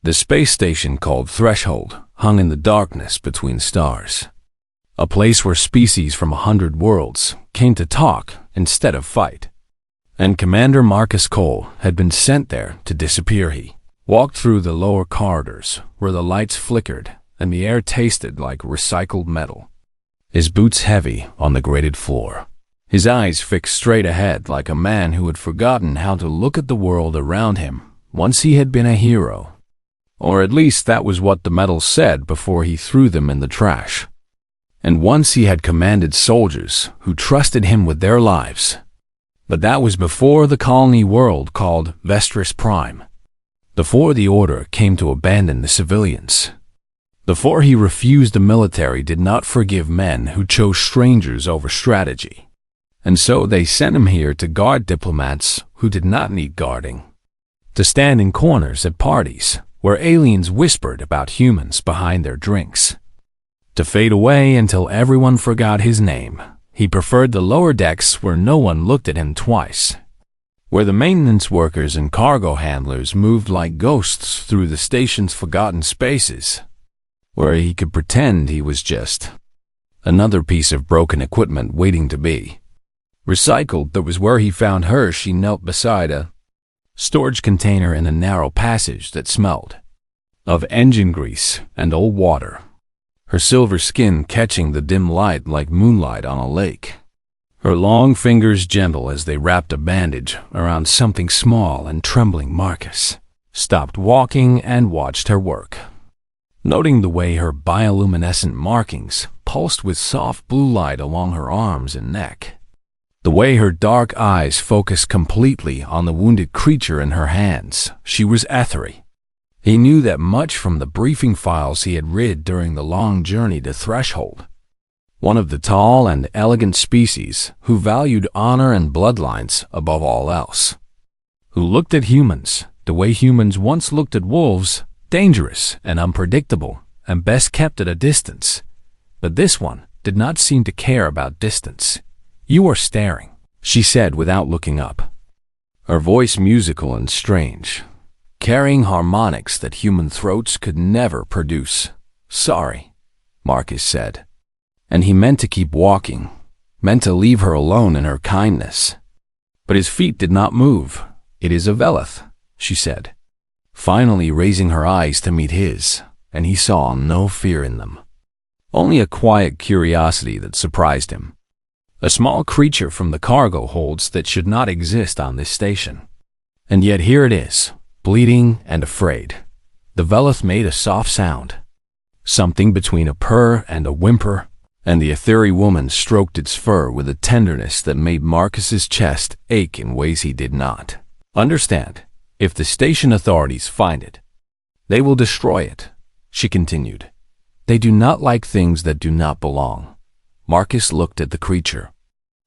The space station called Threshold hung in the darkness between stars, a place where species from 100 worlds came to talk instead of fight. And Commander Marcus Cole had been sent there to disappear. He walked through the lower corridors where the lights flickered and the air tasted like recycled metal, his boots heavy on the grated floor, his eyes fixed straight ahead like a man who had forgotten how to look at the world around him once he had been a hero. Or at least that was what the medals said before he threw them in the trash. And once he had commanded soldiers who trusted him with their lives. But that was before the colony world called Vestris Prime, before the order came to abandon the civilians, before he refused the military did not forgive men who chose strangers over strategy. And so they sent him here to guard diplomats who did not need guarding, to stand in corners at parties where aliens whispered about humans behind their drinks, to fade away until everyone forgot his name. He preferred the lower decks where no one looked at him twice, where the maintenance workers and cargo handlers moved like ghosts through the station's forgotten spaces, where he could pretend he was just another piece of broken equipment waiting to be recycled. That was where he found her. She knelt beside a storage container in a narrow passage that smelled of engine grease and old water, her silver skin catching the dim light like moonlight on a lake, her long fingers gentle as they wrapped a bandage around something small and trembling. Marcus stopped walking and watched her work, noting the way her bioluminescent markings pulsed with soft blue light along her arms and neck, the way her dark eyes focused completely on the wounded creature in her hands. She was ethery. He knew that much from the briefing files he had read during the long journey to Threshold. One of the tall and elegant species who valued honor and bloodlines above all else, who looked at humans the way humans once looked at wolves, dangerous and unpredictable and best kept at a distance. But this one did not seem to care about distance. "You are staring," she said without looking up, her voice musical and strange, carrying harmonics that human throats could never produce. "Sorry," Marcus said. And he meant to keep walking, meant to leave her alone in her kindness. But his feet did not move. "It is a Veleth," she said, finally raising her eyes to meet his, and he saw no fear in them, only a quiet curiosity that surprised him. A small creature from the cargo holds that should not exist on this station. And yet here it is, bleeding and afraid. The Veleth made a soft sound, something between a purr and a whimper, and the ethereal woman stroked its fur with a tenderness that made Marcus's chest ache in ways he did not understand. "If the station authorities find it, they will destroy it," she continued. "They do not like things that do not belong." Marcus looked at the creature,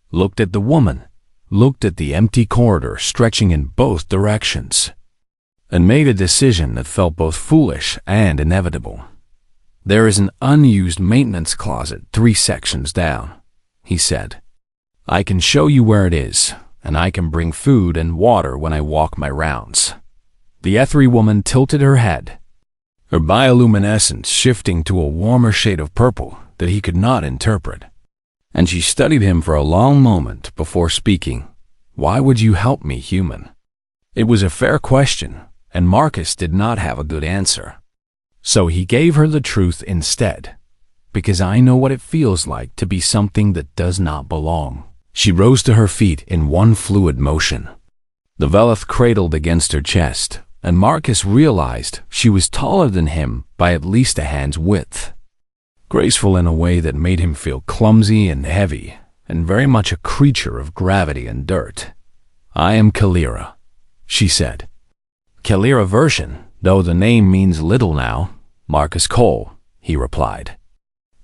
looked at the woman, looked at the empty corridor stretching in both directions, and made a decision that felt both foolish and inevitable. "There is an unused maintenance closet 3 sections down," he said. "I can show you where it is, and I can bring food and water when I walk my rounds." The ethereal woman tilted her head, her bioluminescence shifting to a warmer shade of purple that he could not interpret. And she studied him for a long moment before speaking. "Why would you help me, human?" It was a fair question, and Marcus did not have a good answer. So he gave her the truth instead. "Because I know what it feels like to be something that does not belong." She rose to her feet in one fluid motion. The Veleth cradled against her chest, and Marcus realized she was taller than him by at least a hand's width, graceful in a way that made him feel clumsy and heavy, and very much a creature of gravity and dirt. "I am Kalira," she said. "Kalira version, though the name means little now." "Marcus Cole," he replied.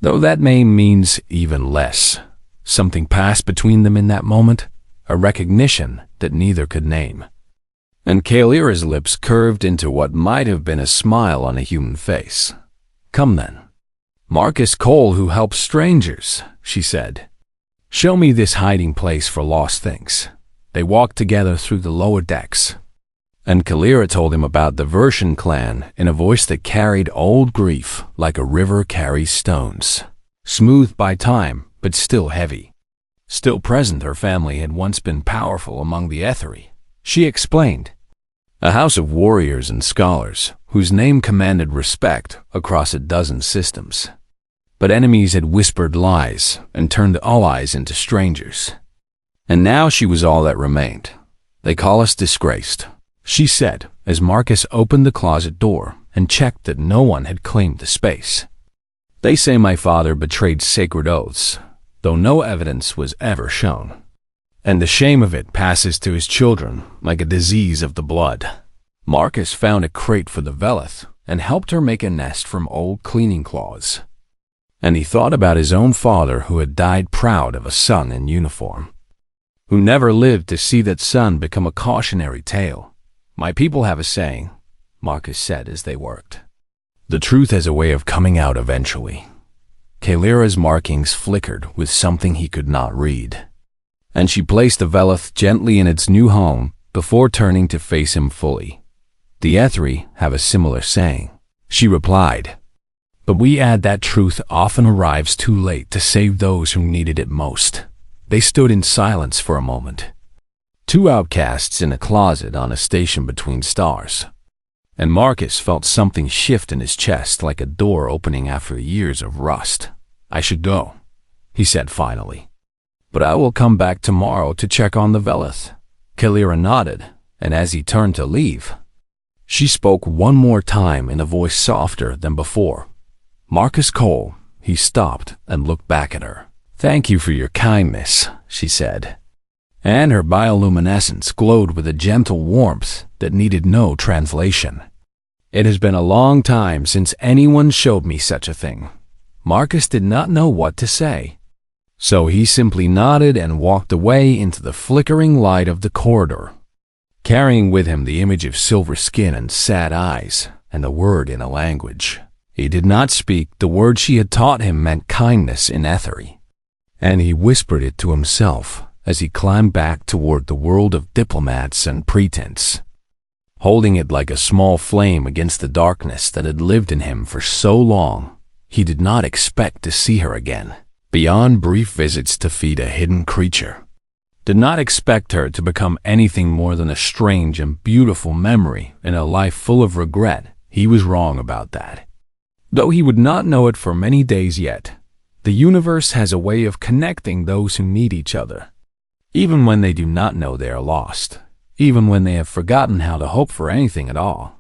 "Though that name means even less." Something passed between them in that moment, a recognition that neither could name. And Kalira's lips curved into what might have been a smile on a human face. "Come then." "Marcus Cole who helps strangers," she said. "Show me this hiding place for lost things." They walked together through the lower decks, And Kalira told him about the Vertian clan in a voice that carried old grief like a river carries stones. Smooth by time, but still heavy. Still present, her family had once been powerful among the Etheri. She explained. A house of warriors and scholars, whose name commanded respect across a dozen systems. But enemies had whispered lies and turned allies into strangers. And now she was all that remained. They call us disgraced, she said, as Marcus opened the closet door and checked that no one had claimed the space. They say my father betrayed sacred oaths, though no evidence was ever shown. And the shame of it passes to his children like a disease of the blood. Marcus found a crate for the Velith and helped her make a nest from old cleaning cloths. And he thought about his own father who had died proud of a son in uniform, who never lived to see that son become a cautionary tale. My people have a saying, Marcus said as they worked. The truth has a way of coming out eventually. Kalira's markings flickered with something he could not read, and she placed the Velith gently in its new home before turning to face him fully. The Etheri have a similar saying, she replied, but we add that truth often arrives too late to save those who needed it most. They stood in silence for a moment. Two outcasts in a closet on a station between stars. And Marcus felt something shift in his chest like a door opening after years of rust. I should go, he said finally. But I will come back tomorrow to check on the Velith. Kalira nodded, and as he turned to leave, she spoke one more time in a voice softer than before. Marcus Cole. He stopped and looked back at her. Thank you for your kindness, she said. And her bioluminescence glowed with a gentle warmth that needed no translation. It has been a long time since anyone showed me such a thing. Marcus did not know what to say. So he simply nodded and walked away into the flickering light of the corridor, carrying with him the image of silver skin and sad eyes, and the word in a language he did not speak. The word she had taught him meant kindness in Etheri, and he whispered it to himself as he climbed back toward the world of diplomats and pretense, holding it like a small flame against the darkness that had lived in him for so long. He did not expect to see her again, beyond brief visits to feed a hidden creature. Did not expect her to become anything more than a strange and beautiful memory in a life full of regret. He was wrong about that. Though he would not know it for many days yet, the universe has a way of connecting those who need each other, even when they do not know they are lost, even when they have forgotten how to hope for anything at all.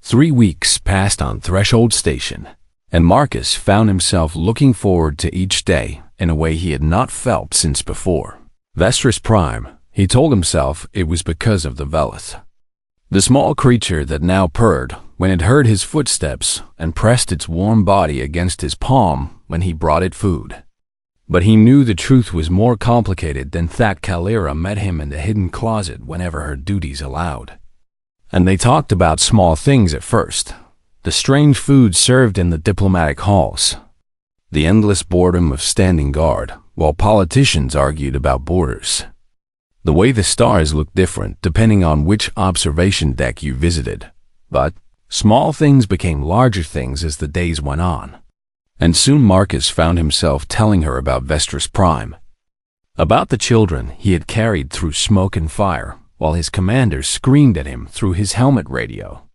3 weeks passed on Threshold Station, and Marcus found himself looking forward to each day in a way he had not felt since before. Vestris Prime, he told himself it was because of the Velith, the small creature that now purred when it heard his footsteps and pressed its warm body against his palm when he brought it food. But he knew the truth was more complicated than that. Kalira met him in the hidden closet whenever her duties allowed. And they talked about small things at first. The strange food served in the diplomatic halls. The endless boredom of standing guard while politicians argued about borders. The way the stars looked different depending on which observation deck you visited. But small things became larger things as the days went on. And soon Marcus found himself telling her about Vestris Prime, about the children he had carried through smoke and fire while his commanders screamed at him through his helmet radio,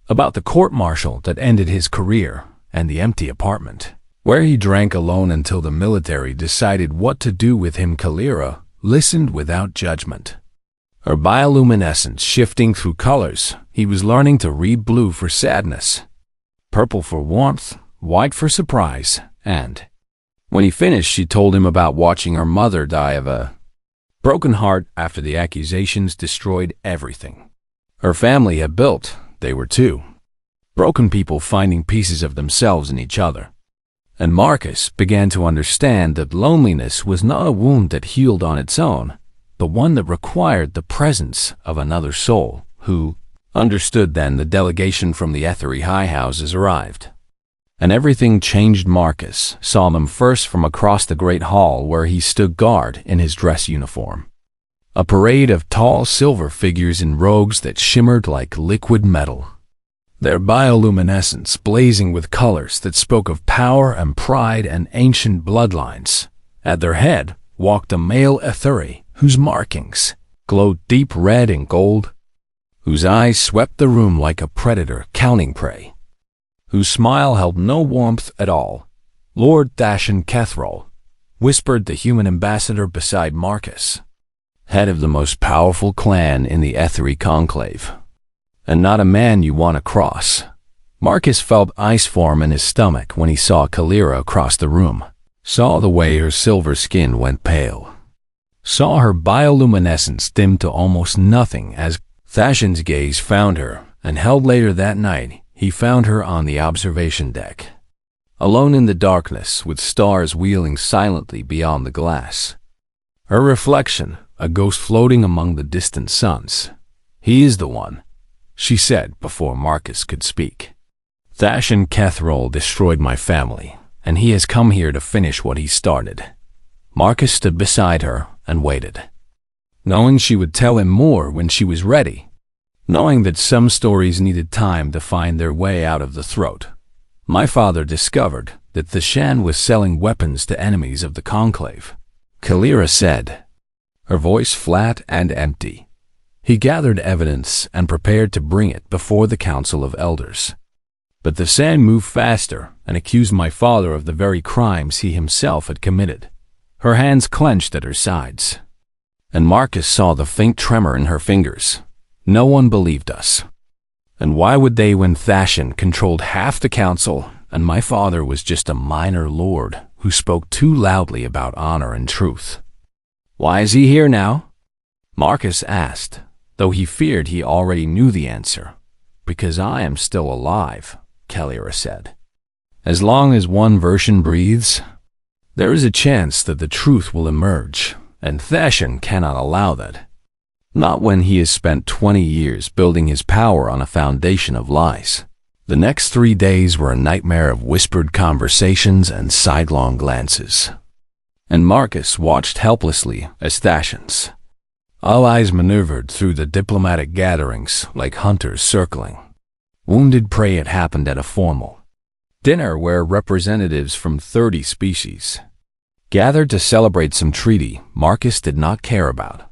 about the court-martial that ended his career and the empty apartment, where he drank alone until the military decided what to do with him. Kalira listened without judgment, her bioluminescence shifting through colors. He was learning to read blue for sadness, purple for warmth, white for surprise, and when he finished, she told him about watching her mother die of a broken heart after the accusations destroyed everything her family had built. They were two broken people finding pieces of themselves in each other. And Marcus began to understand that loneliness was not a wound that healed on its own, but one that required the presence of another soul who understood. Then the delegation from the Etheri high houses arrived, and everything changed. Marcus saw them first from across the great hall where he stood guard in his dress uniform. A parade of tall silver figures in robes that shimmered like liquid metal, their bioluminescence blazing with colors that spoke of power and pride and ancient bloodlines. At their head walked a male Etheri whose markings glowed deep red and gold, whose eyes swept the room like a predator counting prey, whose smile held no warmth at all. Lord Thashin Kethrol, whispered the human ambassador beside Marcus, head of the most powerful clan in the Etheri conclave, and not a man you want to cross. Marcus felt ice form in his stomach when he saw Kalira across the room, saw the way her silver skin went pale, saw her bioluminescence dim to almost nothing as Thashin's gaze found her, and held later that night he found her on the observation deck, alone in the darkness with stars wheeling silently beyond the glass. Her reflection, a ghost floating among the distant suns. He is the one, she said before Marcus could speak. Thashin Kethrol destroyed my family, and he has come here to finish what he started. Marcus stood beside her and waited, knowing she would tell him more when she was ready, knowing that some stories needed time to find their way out of the throat. My father discovered that the Shan was selling weapons to enemies of the Conclave, Kalira said, her voice flat and empty. He gathered evidence and prepared to bring it before the Council of Elders. But the Shan moved faster and accused my father of the very crimes he himself had committed. Her hands clenched at her sides, and Marcus saw the faint tremor in her fingers. No one believed us. And why would they when Thashin controlled half the council and my father was just a minor lord who spoke too loudly about honor and truth? Why is he here now? Marcus asked, though he feared he already knew the answer. Because I am still alive, Kalira said. As long as one version breathes, there is a chance that the truth will emerge, and Thashin cannot allow that. Not when he has spent 20 years building his power on a foundation of lies. The next 3 days were a nightmare of whispered conversations and sidelong glances. And Marcus watched helplessly as Thashin's allies maneuvered through the diplomatic gatherings like hunters circling wounded prey. It happened at a formal dinner where representatives from 30 species gathered to celebrate some treaty Marcus did not care about.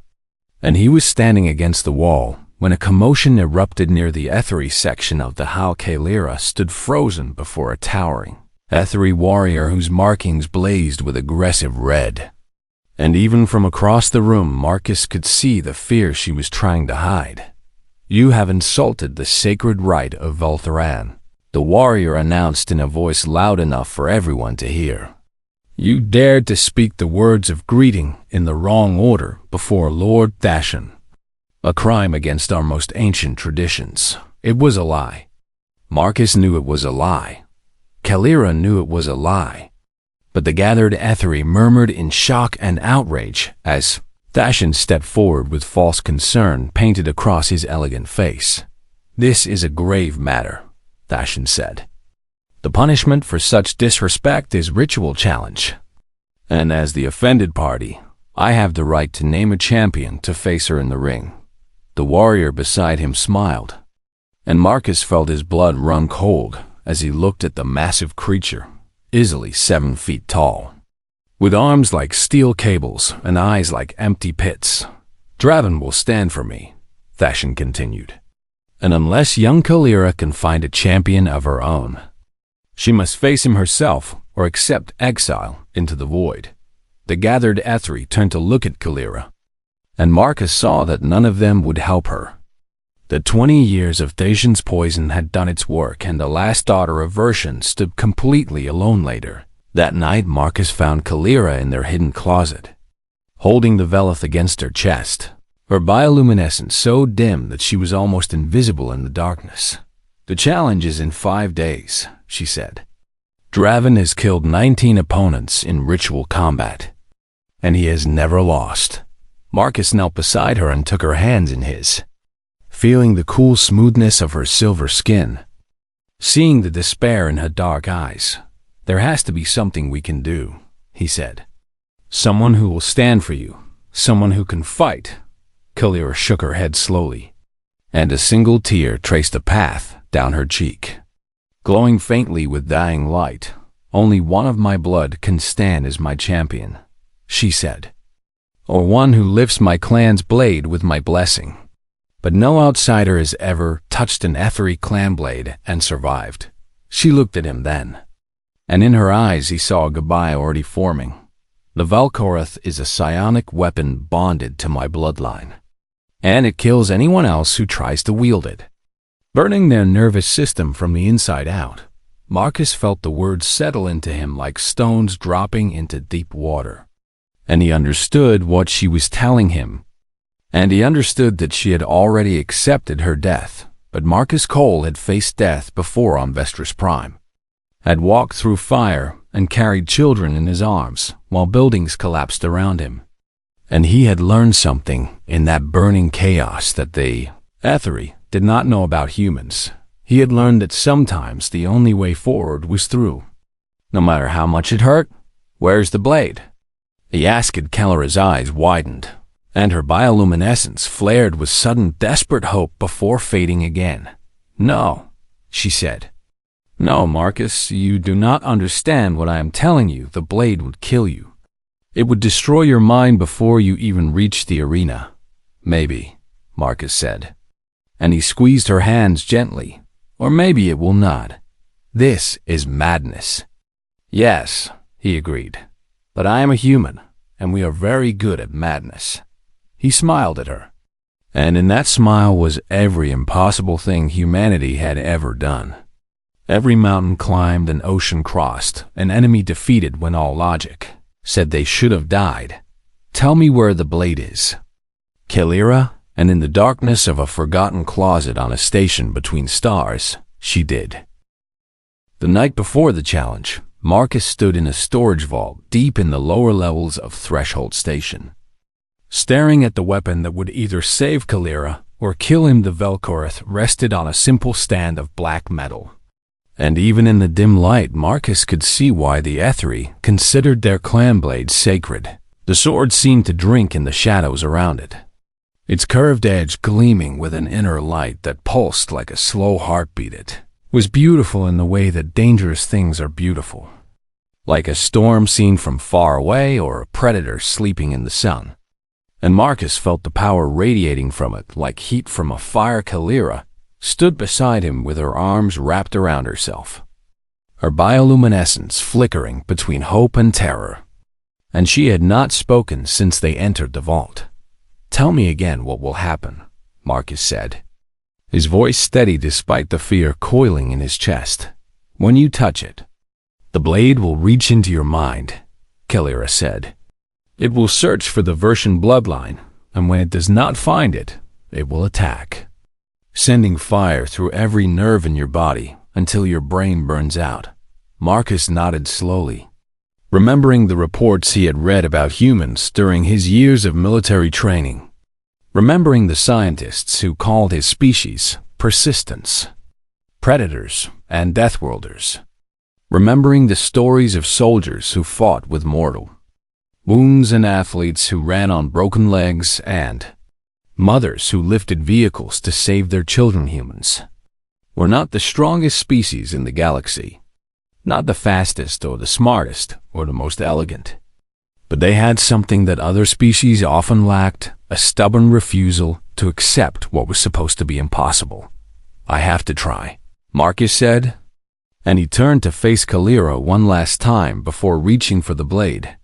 And he was standing against the wall when a commotion erupted near the Etheri section of the Hal. Kalira stood frozen before a towering Etheri warrior whose markings blazed with aggressive red. And even from across the room Marcus could see the fear she was trying to hide. You have insulted the sacred right of Voltharan, the warrior announced in a voice loud enough for everyone to hear. You dared to speak the words of greeting in the wrong order before Lord Thashin. A crime against our most ancient traditions. It was a lie. Marcus knew it was a lie. Kalira knew it was a lie. But the gathered Etheri murmured in shock and outrage as Thashin stepped forward with false concern painted across his elegant face. This is a grave matter, Thashin said. The punishment for such disrespect is ritual challenge. And as the offended party, I have the right to name a champion to face her in the ring. The warrior beside him smiled, and Marcus felt his blood run cold as he looked at the massive creature, easily 7 feet tall, with arms like steel cables and eyes like empty pits. Draven will stand for me, Thashin continued. And unless young Kalira can find a champion of her own, she must face him herself or accept exile into the void. The gathered Etheri turned to look at Kalira, and Marcus saw that none of them would help her. The 20 years of Thashin's poison had done its work, and the last daughter of Version stood completely alone later. That night Marcus found Kalira in their hidden closet, holding the Velith against her chest, her bioluminescence so dim that she was almost invisible in the darkness. The challenge is in 5 days, she said. Draven has killed 19 opponents in ritual combat, and he has never lost. Marcus knelt beside her and took her hands in his, feeling the cool smoothness of her silver skin, seeing the despair in her dark eyes. There has to be something we can do, he said. Someone who will stand for you, someone who can fight, Kalira shook her head slowly, and a single tear traced a path down her cheek. Glowing faintly with dying light, only one of my blood can stand as my champion, she said, or one who lifts my clan's blade with my blessing. But no outsider has ever touched an Ethery clan blade and survived. She looked at him then, and in her eyes he saw a goodbye already forming. The Valkoroth is a psionic weapon bonded to my bloodline, and it kills anyone else who tries to wield it, burning their nervous system from the inside out. Marcus felt the words settle into him like stones dropping into deep water, and he understood what she was telling him. And he understood that she had already accepted her death, but Marcus Cole had faced death before on Vestris Prime, had walked through fire and carried children in his arms while buildings collapsed around him. And he had learned something in that burning chaos that they, Ethery, did not know about humans. He had learned that sometimes the only way forward was through. No matter how much it hurt, where's the blade? He asked. Kalira's eyes widened, and her bioluminescence flared with sudden desperate hope before fading again. No, she said. No, Marcus, you do not understand what I am telling you. The blade would kill you. It would destroy your mind before you even reached the arena. Maybe, Marcus said, and he squeezed her hands gently. Or maybe it will not. This is madness. Yes, he agreed, but I am a human, and we are very good at madness. He smiled at her, and in that smile was every impossible thing humanity had ever done. Every mountain climbed, an ocean crossed, an enemy defeated when all logic said they should have died. Tell me where the blade is. Kalira, and in the darkness of a forgotten closet on a station between stars, she did. The night before the challenge, Marcus stood in a storage vault deep in the lower levels of Threshold Station, staring at the weapon that would either save Kalira or kill him. The Valkoroth rested on a simple stand of black metal, and even in the dim light Marcus could see why the Ethery considered their clan blades sacred. The sword seemed to drink in the shadows around it, its curved edge gleaming with an inner light that pulsed like a slow heartbeat. It was beautiful in the way that dangerous things are beautiful, like a storm seen from far away or a predator sleeping in the sun. And Marcus felt the power radiating from it like heat from a fire. Kalira stood beside him with her arms wrapped around herself, her bioluminescence flickering between hope and terror. And she had not spoken since they entered the vault. Tell me again what will happen, Marcus said, his voice steady despite the fear coiling in his chest. When you touch it, the blade will reach into your mind, Kalira said. It will search for the Vertian bloodline, and when it does not find it, it will attack, sending fire through every nerve in your body until your brain burns out. Marcus nodded slowly, remembering the reports he had read about humans during his years of military training, remembering the scientists who called his species persistence, predators, and deathworlders, remembering the stories of soldiers who fought with mortal wounds and athletes who ran on broken legs and mothers who lifted vehicles to save their children. Humans were not the strongest species in the galaxy, not the fastest or the smartest or the most elegant, but they had something that other species often lacked: a stubborn refusal to accept what was supposed to be impossible. I have to try, Marcus said, and he turned to face Kalira one last time before reaching for the blade.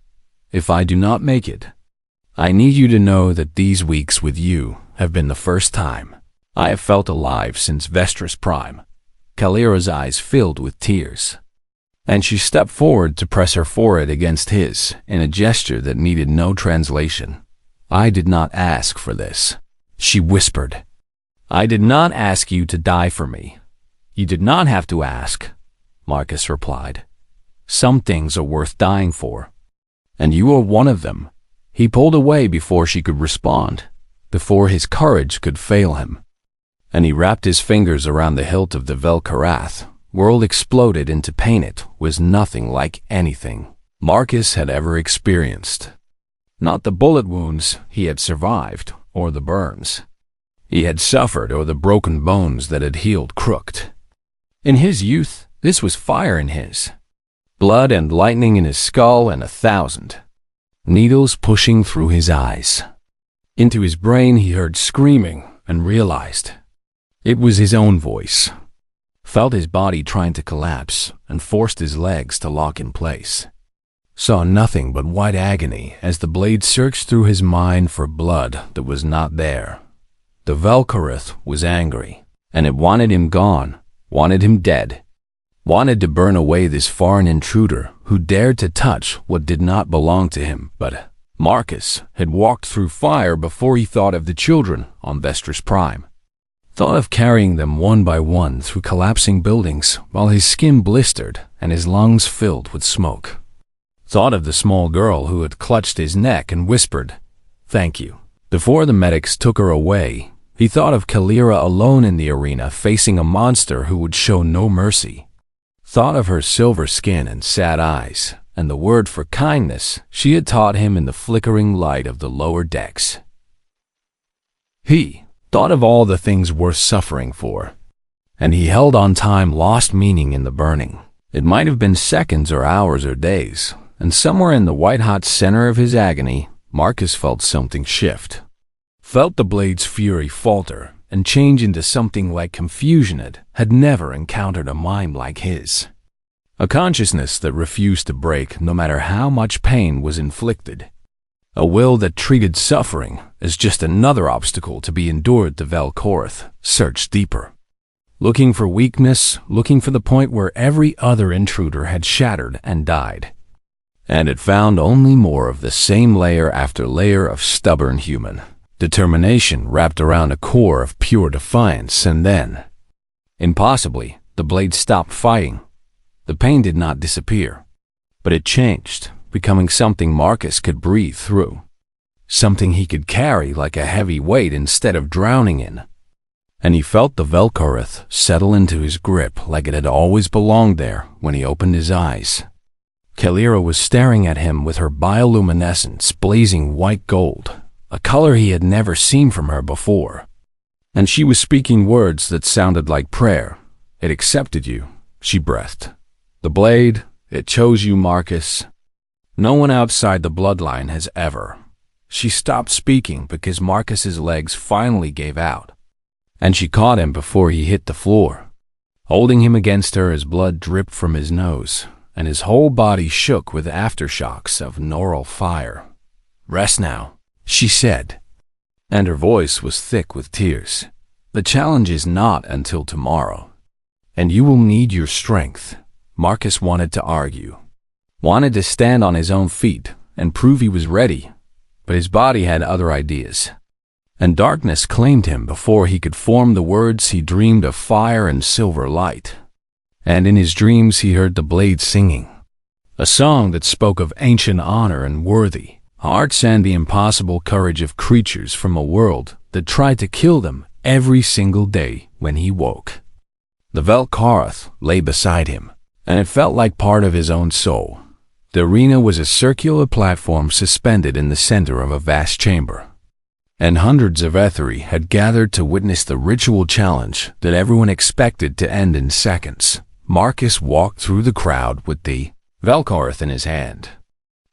If I do not make it, I need you to know that these weeks with you have been the first time I have felt alive since Vestris Prime. Kalira's eyes filled with tears, and she stepped forward to press her forehead against his in a gesture that needed no translation. I did not ask for this, she whispered. I did not ask you to die for me. You did not have to ask, Marcus replied. Some things are worth dying for, and you are one of them. He pulled away before she could respond, before his courage could fail him, and he wrapped his fingers around the hilt of the Vel'Karath. World exploded into pain. It was nothing like anything Marcus had ever experienced. Not the bullet wounds he had survived, or the burns he had suffered or the broken bones that had healed crooked. In his youth, this was fire in his blood and lightning in his skull and 1,000 needles pushing through his eyes. Into his brain he heard screaming and realized it was his own voice. Felt his body trying to collapse and forced his legs to lock in place. Saw nothing but white agony as the blade searched through his mind for blood that was not there. The Velkhorith was angry, and it wanted him gone, wanted him dead, wanted to burn away this foreign intruder who dared to touch what did not belong to him. But Marcus had walked through fire before he thought of the children on Vestris Prime. Thought of carrying them one by one through collapsing buildings while his skin blistered and his lungs filled with smoke. Thought of the small girl who had clutched his neck and whispered, "Thank you." Before the medics took her away, he thought of Kalira alone in the arena facing a monster who would show no mercy. Thought of her silver skin and sad eyes, and the word for kindness she had taught him in the flickering light of the lower decks. He thought of all the things worth suffering for, and he held on time lost meaning in the burning. It might have been seconds or hours or days, and somewhere in the white-hot center of his agony, Marcus felt something shift. Felt the blade's fury falter and change into something like confusion it had never encountered a mind like his. A consciousness that refused to break no matter how much pain was inflicted. A will that treated suffering as just another obstacle to be endured. The Velkhorith searched deeper, looking for weakness, looking for the point where every other intruder had shattered and died. And it found only more of the same layer after layer of stubborn human determination wrapped around a core of pure defiance. And then, impossibly, the blade stopped fighting. The pain did not disappear, but it changed, becoming something Marcus could breathe through, something he could carry like a heavy weight instead of drowning in. And he felt the Velkhorith settle into his grip like it had always belonged there when he opened his eyes. Kalira was staring at him with her bioluminescence blazing white gold, a color he had never seen from her before. And she was speaking words that sounded like prayer. "It accepted you," she breathed. "The blade, it chose you, Marcus. No one outside the bloodline has ever." She stopped speaking because Marcus's legs finally gave out, and she caught him before he hit the floor, holding him against her as blood dripped from his nose, and his whole body shook with aftershocks of neural fire. "Rest now," she said, and her voice was thick with tears. "The challenge is not until tomorrow, and you will need your strength." Marcus wanted to argue, wanted to stand on his own feet and prove he was ready, but his body had other ideas, and darkness claimed him before he could form the words. He dreamed of fire and silver light, and in his dreams he heard the blade singing, a song that spoke of ancient honor and worthy hearts and the impossible courage of creatures from a world that tried to kill them every single day when he woke. The Velkhorith lay beside him, and it felt like part of his own soul. The arena was a circular platform suspended in the center of a vast chamber, and hundreds of Etheri had gathered to witness the ritual challenge that everyone expected to end in seconds. Marcus walked through the crowd with the Velkhorith in his hand,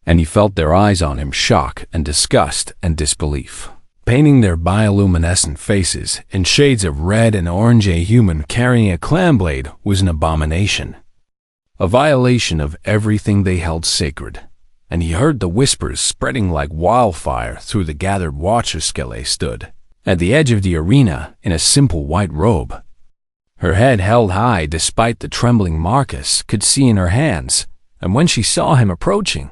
and he felt their eyes on him, shock and disgust and disbelief, painting their bioluminescent faces in shades of red and orange. A human carrying a clam blade was an abomination, a violation of everything they held sacred. And he heard the whispers spreading like wildfire through the gathered watchers. Skele stood at the edge of the arena in a simple white robe, her head held high despite the trembling Marcus could see in her hands, and when she saw him approaching,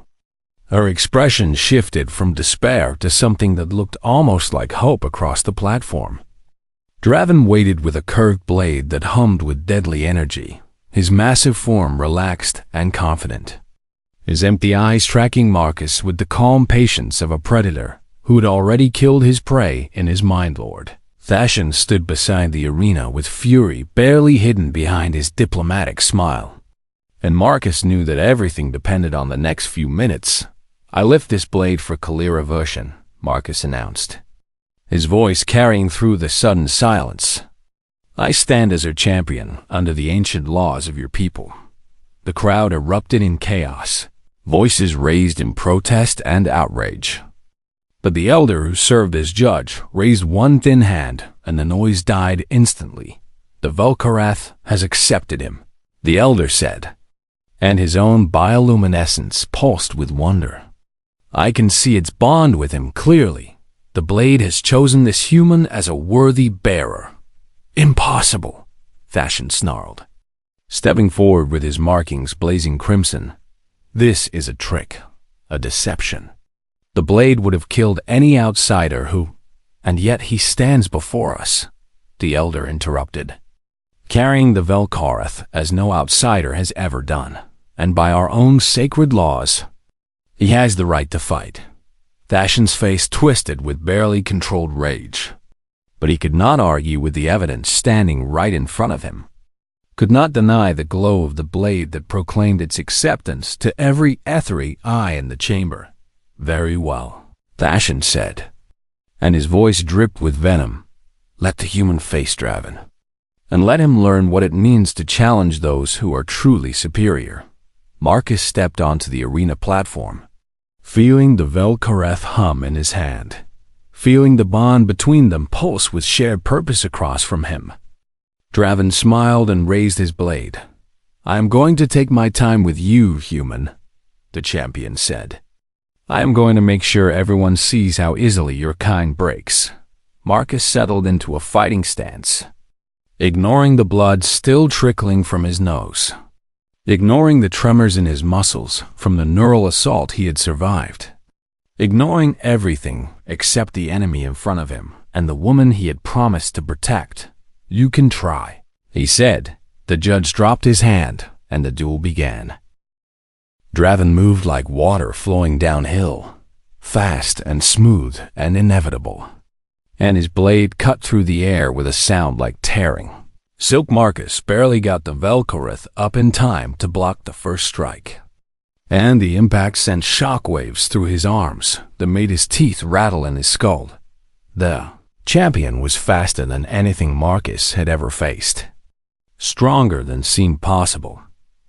her expression shifted from despair to something that looked almost like hope across the platform. Draven waited with a curved blade that hummed with deadly energy, his massive form relaxed and confident, his empty eyes tracking Marcus with the calm patience of a predator who had already killed his prey in his mind lord. Thashin stood beside the arena with fury barely hidden behind his diplomatic smile, and Marcus knew that everything depended on the next few minutes. "I lift this blade for Kalira Version," Marcus announced. his voice carrying through the sudden silence. "I stand as your champion under the ancient laws of your people." The crowd erupted in chaos, voices raised in protest and outrage. But the elder who served as judge raised one thin hand, and the noise died instantly. "The Vel'Korath has accepted him," the elder said, and his own bioluminescence pulsed with wonder. "I can see its bond with him clearly. The blade has chosen this human as a worthy bearer." "Impossible," Thashin snarled, stepping forward with his markings blazing crimson. "This is a trick, a deception. The blade would have killed any outsider who— and yet he stands before us," the elder interrupted, "carrying the Vel'Korath as no outsider has ever done, and by our own sacred laws, he has the right to fight." Thashin's face twisted with barely controlled rage, but he could not argue with the evidence standing right in front of him, could not deny the glow of the blade that proclaimed its acceptance to every ethery eye in the chamber. "Very well," Thashin said, and his voice dripped with venom. "Let the human face Draven, and let him learn what it means to challenge those who are truly superior." Marcus stepped onto the arena platform, feeling the Vel'Korath hum in his hand, feeling the bond between them pulse with shared purpose across from him. Draven smiled and raised his blade. "I am going to take my time with you, human," the champion said. "I am going to make sure everyone sees how easily your kind breaks." Marcus settled into a fighting stance, ignoring the blood still trickling from his nose, ignoring the tremors in his muscles from the neural assault he had survived, ignoring everything except the enemy in front of him and the woman he had promised to protect. "You can try," he said. The judge dropped his hand, and the duel began. Draven moved like water flowing downhill, fast and smooth and inevitable, and his blade cut through the air with a sound like tearing. Silk Marcus barely got the Vel'Korath up in time to block the first strike, and the impact sent shockwaves through his arms that made his teeth rattle in his skull. The champion was faster than anything Marcus had ever faced, stronger than seemed possible,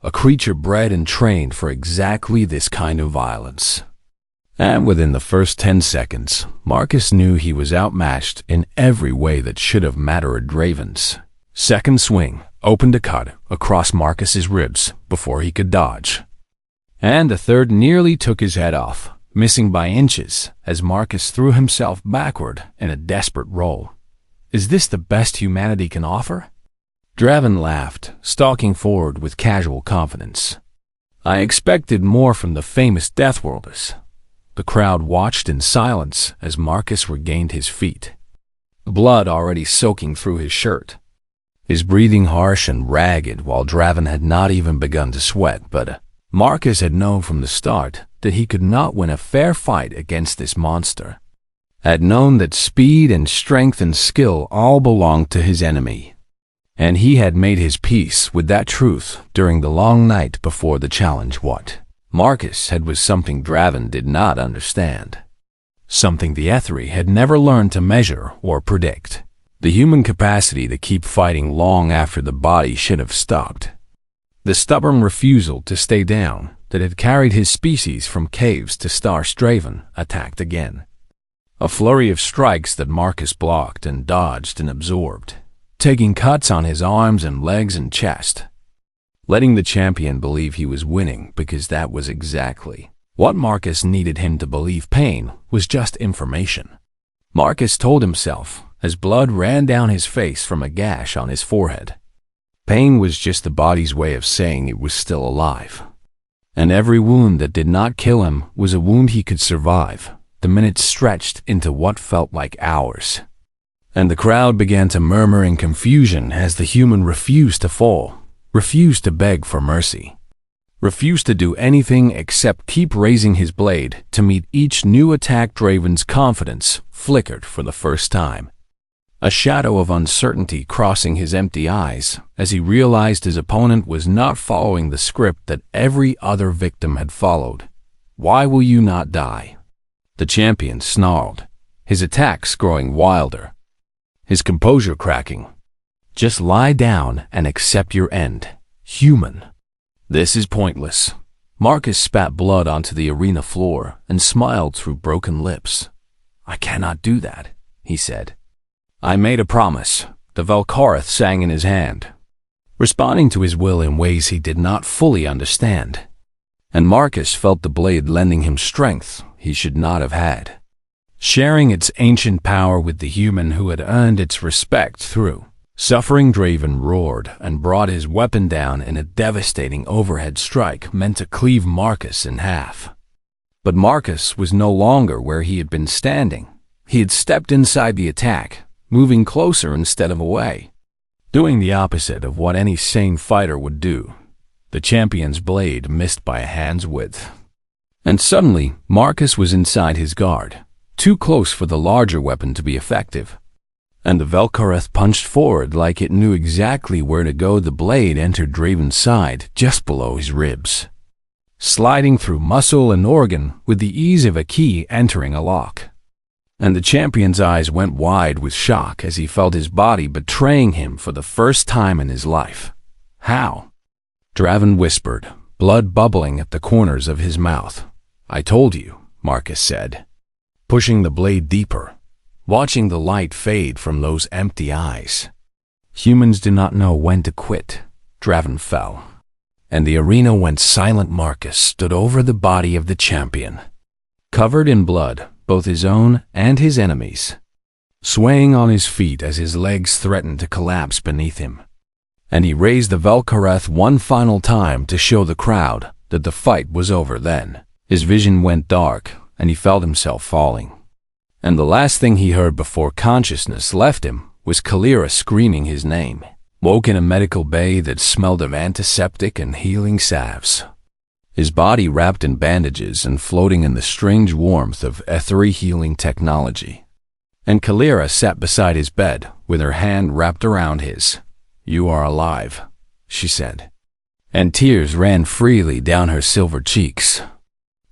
a creature bred and trained for exactly this kind of violence. And within the first 10 seconds, Marcus knew he was outmatched in every way that should have mattered. Draven's second swing opened a cut across Marcus's ribs before he could dodge, and the third nearly took his head off, missing by inches as Marcus threw himself backward in a desperate roll. "Is this the best humanity can offer?" Draven laughed, stalking forward with casual confidence. "I expected more from the famous Deathworlders." The crowd watched in silence as Marcus regained his feet, blood already soaking through his shirt, his breathing harsh and ragged while Draven had not even begun to sweat. But Marcus had known from the start that he could not win a fair fight against this monster, had known that speed and strength and skill all belonged to his enemy, and he had made his peace with that truth during the long night before the challenge. What Marcus had was something Draven did not understand, something the Ethery had never learned to measure or predict: the human capacity to keep fighting long after the body should have stopped, the stubborn refusal to stay down that had carried his species from caves to stars. Draven attacked again, a flurry of strikes that Marcus blocked and dodged and absorbed, taking cuts on his arms and legs and chest, letting the champion believe he was winning because that was exactly what Marcus needed him to believe. Pain was just information, Marcus told himself as blood ran down his face from a gash on his forehead. Pain was just the body's way of saying it was still alive, and every wound that did not kill him was a wound he could survive. The minutes stretched into what felt like hours, and the crowd began to murmur in confusion as the human refused to fall, refused to beg for mercy, refused to do anything except keep raising his blade to meet each new attack. Draven's confidence flickered for the first time, a shadow of uncertainty crossing his empty eyes as he realized his opponent was not following the script that every other victim had followed. "Why will you not die?" the champion snarled, his attacks growing wilder, his composure cracking. Just lie down and accept your end, human. This is pointless. Marcus spat blood onto the arena floor and smiled through broken lips. I cannot do that, he said. I made a promise. The Valkarath sang in his hand, responding to his will in ways he did not fully understand. And Marcus felt the blade lending him strength he should not have had, sharing its ancient power with the human who had earned its respect through suffering. Draven roared and brought his weapon down in a devastating overhead strike meant to cleave Marcus in half. But Marcus was no longer where he had been standing. He had stepped inside the attack, moving closer instead of away, doing the opposite of what any sane fighter would do. The champion's blade missed by a hand's width. And suddenly, Marcus was inside his guard, too close for the larger weapon to be effective. And the Valkarath punched forward like it knew exactly where to go. The blade entered Draven's side, just below his ribs, sliding through muscle and organ with the ease of a key entering a lock. And the champion's eyes went wide with shock as he felt his body betraying him for the first time in his life. How? Draven whispered, blood bubbling at the corners of his mouth. I told you, Marcus said, pushing the blade deeper, watching the light fade from those empty eyes. Humans do not know when to quit. Draven fell, and the arena went silent. Marcus stood over the body of the champion, covered in blood, both his own and his enemies, swaying on his feet as his legs threatened to collapse beneath him. And he raised the Valkarath one final time to show the crowd that the fight was over. Then his vision went dark, and he felt himself falling. And the last thing he heard before consciousness left him was Kalira screaming his name, woke in a medical bay that smelled of antiseptic and healing salves, his body wrapped in bandages and floating in the strange warmth of ethery healing technology. And Kalira sat beside his bed with her hand wrapped around his. You are alive, she said, and tears ran freely down her silver cheeks,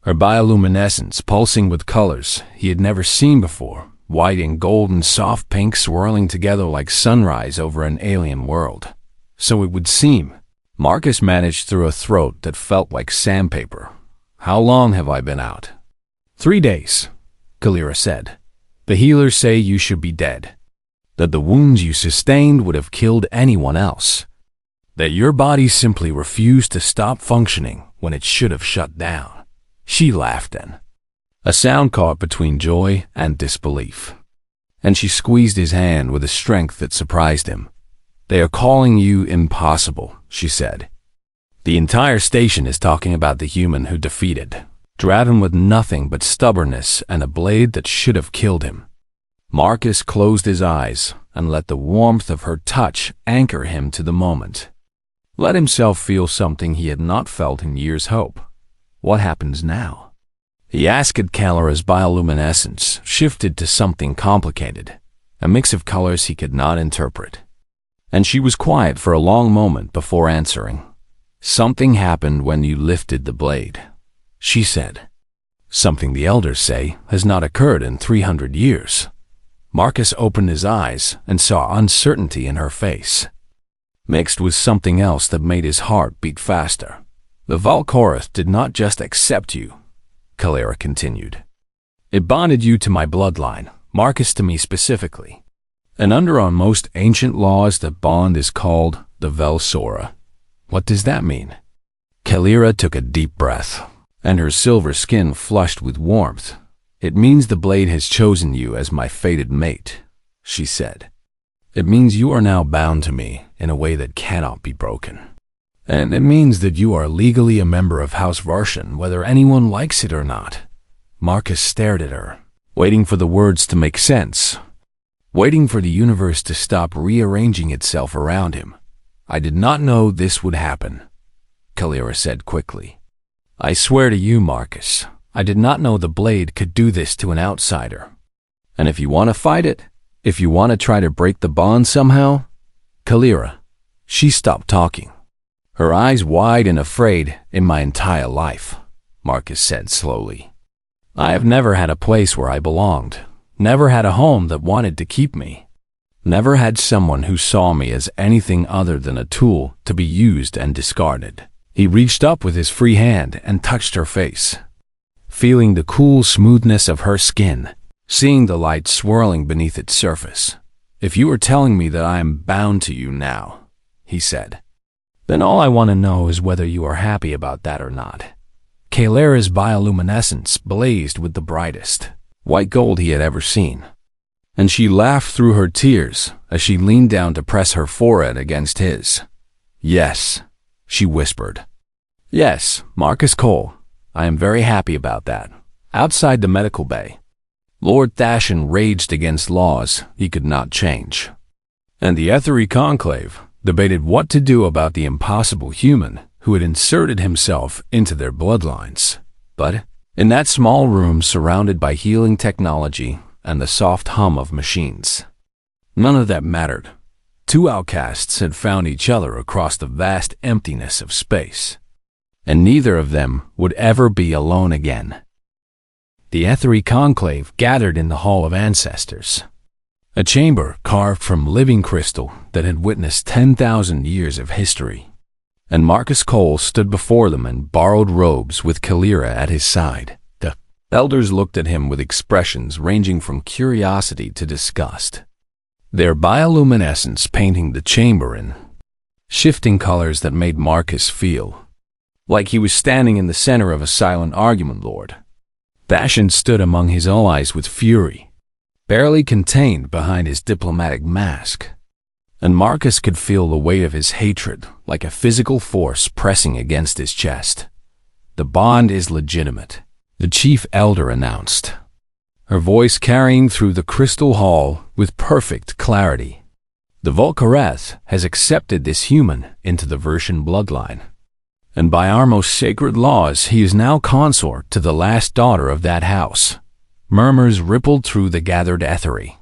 her bioluminescence pulsing with colors he had never seen before, white and gold and soft pink swirling together like sunrise over an alien world. So it would seem. Marcus managed through a throat that felt like sandpaper. How long have I been out? 3 days, Kalira said. The healers say you should be dead, that the wounds you sustained would have killed anyone else, that your body simply refused to stop functioning when it should have shut down. She laughed then, a sound caught between joy and disbelief, and she squeezed his hand with a strength that surprised him. They are calling you impossible, she said. The entire station is talking about the human who defeated Draven with nothing but stubbornness and a blade that should have killed him. Marcus closed his eyes and let the warmth of her touch anchor him to the moment. Let himself feel something he had not felt in years. Hope. What happens now? He asked. Kalira's bioluminescence shifted to something complicated, a mix of colors he could not interpret. And she was quiet for a long moment before answering. Something happened when you lifted the blade, she said. Something the elders say has not occurred in 300 years. Marcus opened his eyes and saw uncertainty in her face, mixed with something else that made his heart beat faster. The Valkarath did not just accept you, Kalira continued. It bonded you to my bloodline, Marcus to me specifically. And under our most ancient laws, that bond is called the Velsora. What does that mean? Kalira took a deep breath, and her silver skin flushed with warmth. It means the blade has chosen you as my fated mate, she said. It means you are now bound to me in a way that cannot be broken. And it means that you are legally a member of House Varshan, whether anyone likes it or not. Marcus stared at her, waiting for the words to make sense, waiting for the universe to stop rearranging itself around him. I did not know this would happen, Kalira said quickly. I swear to you, Marcus, I did not know the blade could do this to an outsider. And if you want to fight it, if you want to try to break the bond somehow, Kalira, she stopped talking, her eyes wide and afraid. In my entire life, Marcus said slowly, I have never had a place where I belonged. Never had a home that wanted to keep me. Never had someone who saw me as anything other than a tool to be used and discarded. He reached up with his free hand and touched her face, feeling the cool smoothness of her skin, seeing the light swirling beneath its surface. "If you are telling me that I am bound to you now," he said, "then all I want to know is whether you are happy about that or not." Kalera's bioluminescence blazed with the brightest white gold he had ever seen, and she laughed through her tears as she leaned down to press her forehead against his. "Yes," she whispered. "Yes, Marcus Cole, I am very happy about that." Outside the medical bay, Lord Thashin raged against laws he could not change, and the Ethery Conclave debated what to do about the impossible human who had inserted himself into their bloodlines. But in that small room surrounded by healing technology and the soft hum of machines, none of that mattered. Two outcasts had found each other across the vast emptiness of space, and neither of them would ever be alone again. The Ethery Conclave gathered in the Hall of Ancestors, a chamber carved from living crystal that had witnessed 10,000 years of history, and Marcus Cole stood before them in borrowed robes with Kalera at his side. The elders looked at him with expressions ranging from curiosity to disgust, their bioluminescence painting the chamber in shifting colors that made Marcus feel like he was standing in the center of a silent argument. Lord Thashin stood among his allies with fury, barely contained behind his diplomatic mask, and Marcus could feel the weight of his hatred like a physical force pressing against his chest. "The bond is legitimate," the chief elder announced, her voice carrying through the crystal hall with perfect clarity. "The Volcareth has accepted this human into the Vertian bloodline, and by our most sacred laws he is now consort to the last daughter of that house." Murmurs rippled through the gathered Ethery,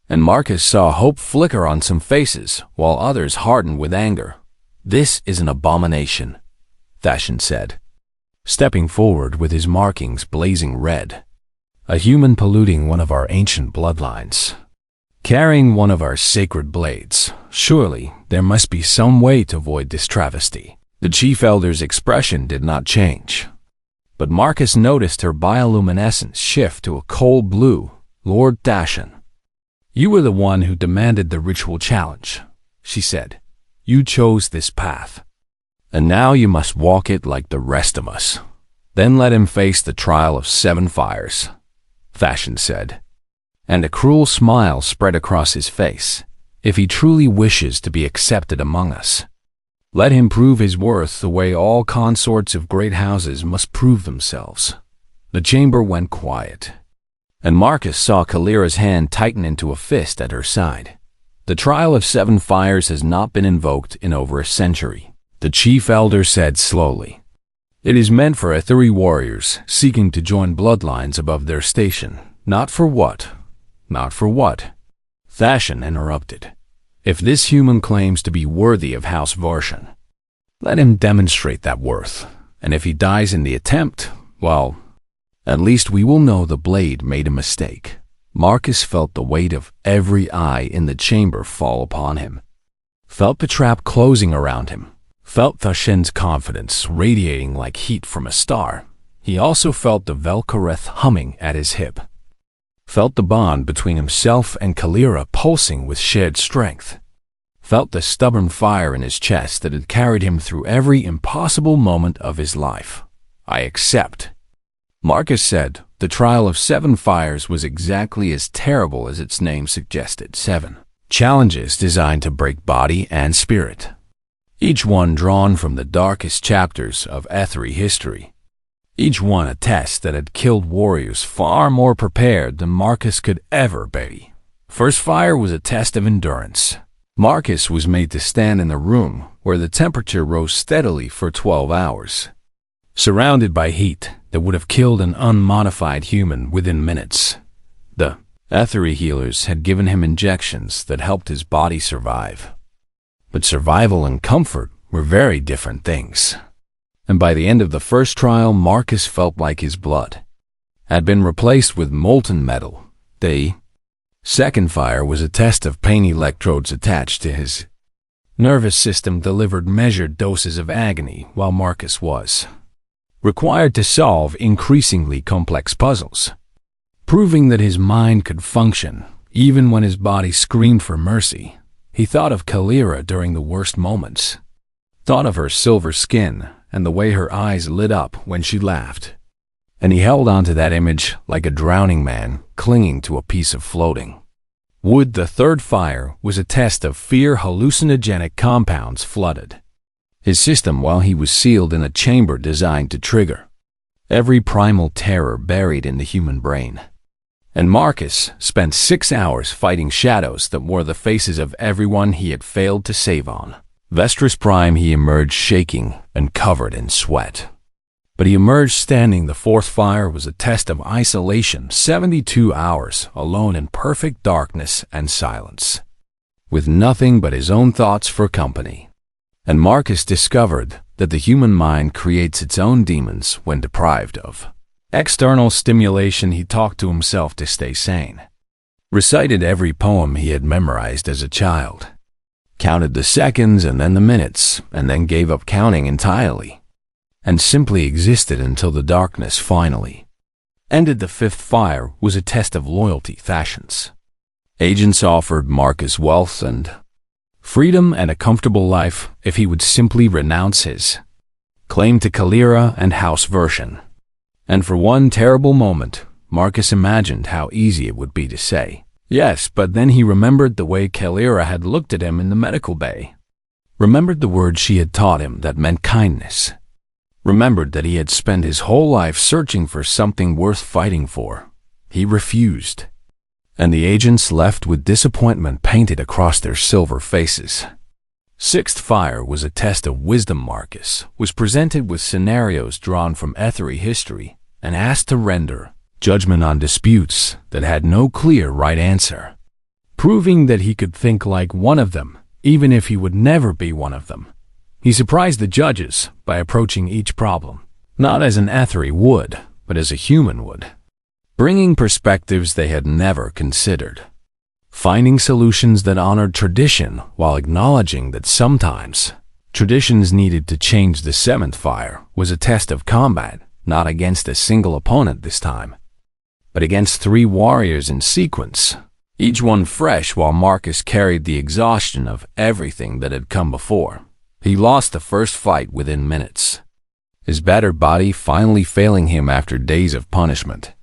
and Marcus saw hope flicker on some faces while others hardened with anger. "This is an abomination," Thashin said, stepping forward with his markings blazing red. "A human polluting one of our ancient bloodlines, carrying one of our sacred blades. Surely there must be some way to avoid this travesty." The chief elder's expression did not change, but Marcus noticed her bioluminescence shift to a cold blue. "Lord Thashin, you were the one who demanded the ritual challenge," she said. "You chose this path, and now you must walk it like the rest of us." "Then let him face the trial of 7 fires," Thashin said, and a cruel smile spread across his face. "If he truly wishes to be accepted among us, let him prove his worth the way all consorts of great houses must prove themselves." The chamber went quiet, and Marcus saw Kalera's hand tighten into a fist at her side. "The trial of 7 fires has not been invoked in over a century," the chief elder said slowly. "It is meant for Ethery warriors seeking to join bloodlines above their station. Not for what? Thashin interrupted. "If this human claims to be worthy of House Varshan, let him demonstrate that worth, and if he dies in the attempt, well, at least we will know the blade made a mistake." Marcus felt the weight of every eye in the chamber fall upon him, felt the trap closing around him, felt Thashin's confidence radiating like heat from a star. He also felt the Volcareth humming at his hip, felt the bond between himself and Kalera pulsing with shared strength, felt the stubborn fire in his chest that had carried him through every impossible moment of his life. "I accept," Marcus said. The trial of 7 fires was exactly as terrible as its name suggested. 7 challenges designed to break body and spirit, each one drawn from the darkest chapters of Ethery history. Each one a test that had killed warriors far more prepared than Marcus could ever be. First fire was a test of endurance. Marcus was made to stand in a room where the temperature rose steadily for 12 hours, surrounded by heat that would have killed an unmodified human within minutes. The Ethery healers had given him injections that helped his body survive. But survival and comfort were very different things. And by the end of the first trial, Marcus felt like his blood had been replaced with molten metal The second fire was a test of pain electrodes attached to his nervous system delivered measured doses of agony while Marcus was required to solve increasingly complex puzzles, proving that his mind could function even when his body screamed for mercy. He thought of Kalira during the worst moments, thought of her silver skin and the way her eyes lit up when she laughed, and he held on to that image like a drowning man clinging to a piece of floating wood. The third fire was a test of fear hallucinogenic compounds flooded his system while he was sealed in a chamber designed to trigger every primal terror buried in the human brain. And Marcus spent 6 hours fighting shadows that wore the faces of everyone he had failed to save on Vestris Prime. He emerged shaking and covered in sweat, but he emerged standing. The fourth fire was a test of isolation, 72 hours alone in perfect darkness and silence, with nothing but his own thoughts for company. And Marcus discovered that the human mind creates its own demons when deprived of external stimulation. He talked to himself to stay sane, recited every poem he had memorized as a child, counted the seconds and then the minutes, and then gave up counting entirely, and simply existed until the darkness finally ended. The fifth fire was a test of loyalty. Fashions agents offered Marcus wealth and freedom and a comfortable life if he would simply renounce his claim to Kalira and House Version. And for one terrible moment, Marcus imagined how easy it would be to say yes, but then he remembered the way Kalira had looked at him in the medical bay, remembered the words she had taught him that meant kindness, remembered that he had spent his whole life searching for something worth fighting for. He refused, and the agents left with disappointment painted across their silver faces. Sixth fire was a test of wisdom. Marcus was presented with scenarios drawn from HFY history and asked to render judgment on disputes that had no clear right answer, proving that he could think like one of them, even if he would never be one of them. He surprised the judges by approaching each problem not as an HFY would, but as a human would, bringing perspectives they had never considered, finding solutions that honored tradition while acknowledging that sometimes traditions needed to change. The seventh fire was a test of combat, not against a single opponent this time, but against 3 warriors in sequence, each one fresh. While Marcus carried the exhaustion of everything that had come before, he lost the first fight within minutes, his battered body finally failing him after days of punishment.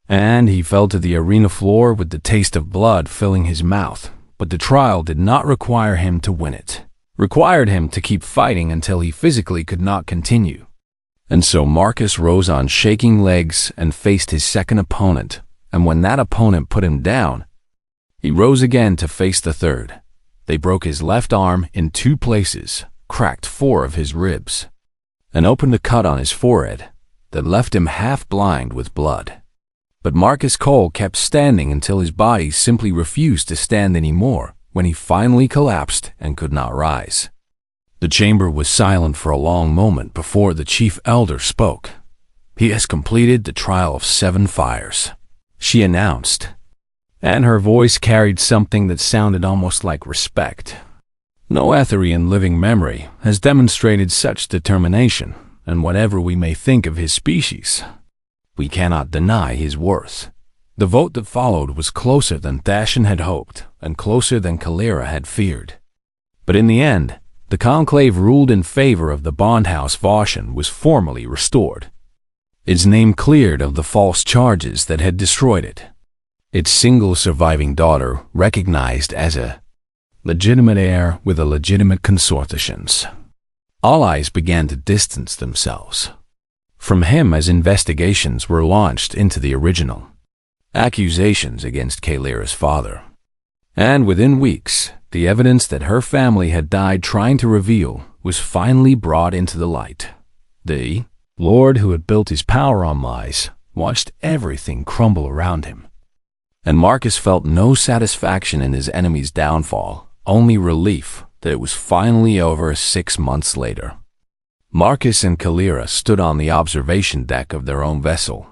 And he fell to the arena floor with the taste of blood filling his mouth. But the trial did not require him to win it, required him to keep fighting until he physically could not continue. And so Marcus rose on shaking legs and faced his second opponent, and when that opponent put him down, he rose again to face the third. They broke his left arm in 2 places, cracked 4 of his ribs, and opened a cut on his forehead that left him half blind with blood. But Marcus Cole kept standing until his body simply refused to stand anymore, when he finally collapsed and could not rise. The chamber was silent for a long moment before the chief elder spoke. "He has completed the trial of 7 fires," she announced, and her voice carried something that sounded almost like respect. "No HFY in living memory has demonstrated such determination, and whatever we may think of his species, we cannot deny his worth." The vote that followed was closer than Thashin had hoped, and closer than Kalira had feared. But in the end, the conclave ruled in favor of the bondhouse. Voshin was formally restored, its name cleared of the false charges that had destroyed it, its single surviving daughter recognized as a legitimate heir with a legitimate consortiums. All eyes began to distance themselves from him as investigations were launched into the original accusations against Kalira's father. And within weeks, the evidence that her family had died trying to reveal was finally brought into the light. The Lord who had built his power on lies watched everything crumble around him. And Marcus felt no satisfaction in his enemy's downfall, only relief that it was finally over. 6 months later, Marcus and Kalira stood on the observation deck of their own vessel,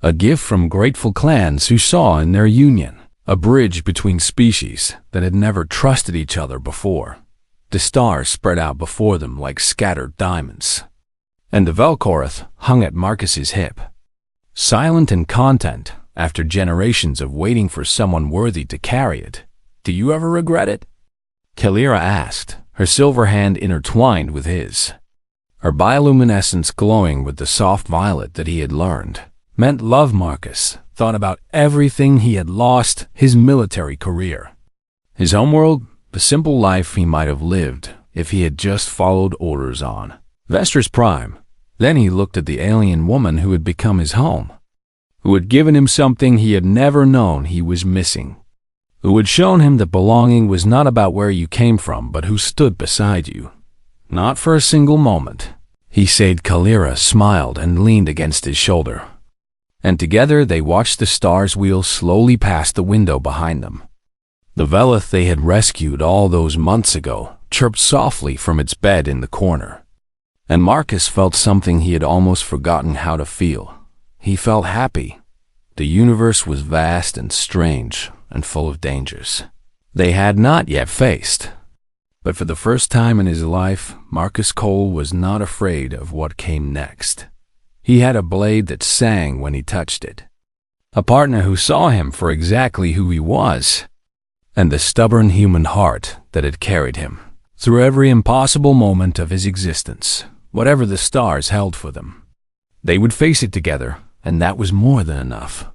a gift from grateful clans who saw in their union a bridge between species that had never trusted each other before. The stars spread out before them like scattered diamonds, and the Velkhorith hung at Marcus's hip, silent and content after generations of waiting for someone worthy to carry it. "Do you ever regret it?" Kalira asked, her silver hand intertwined with his, her bioluminescence glowing with the soft violet that he had learned meant love. Marcus thought about everything he had lost: his military career, his homeworld, the simple life he might have lived if he had just followed orders on Vestra's Prime. Then he looked at the alien woman who had become his home, who had given him something he had never known he was missing, who had shown him that belonging was not about where you came from, but who stood beside you. Not for a single moment, he said. Kalira smiled and leaned against his shoulder, and together they watched the stars wheel slowly past the window behind them. The Velith they had rescued all those months ago chirped softly from its bed in the corner, and Marcus felt something he had almost forgotten how to feel. He felt happy. The universe was vast and strange and full of dangers they had not yet faced. But for the first time in his life, Marcus Cole was not afraid of what came next. He had a blade that sang when he touched it, a partner who saw him for exactly who he was, and the stubborn human heart that had carried him through every impossible moment of his existence. Whatever the stars held for them, they would face it together, and that was more than enough.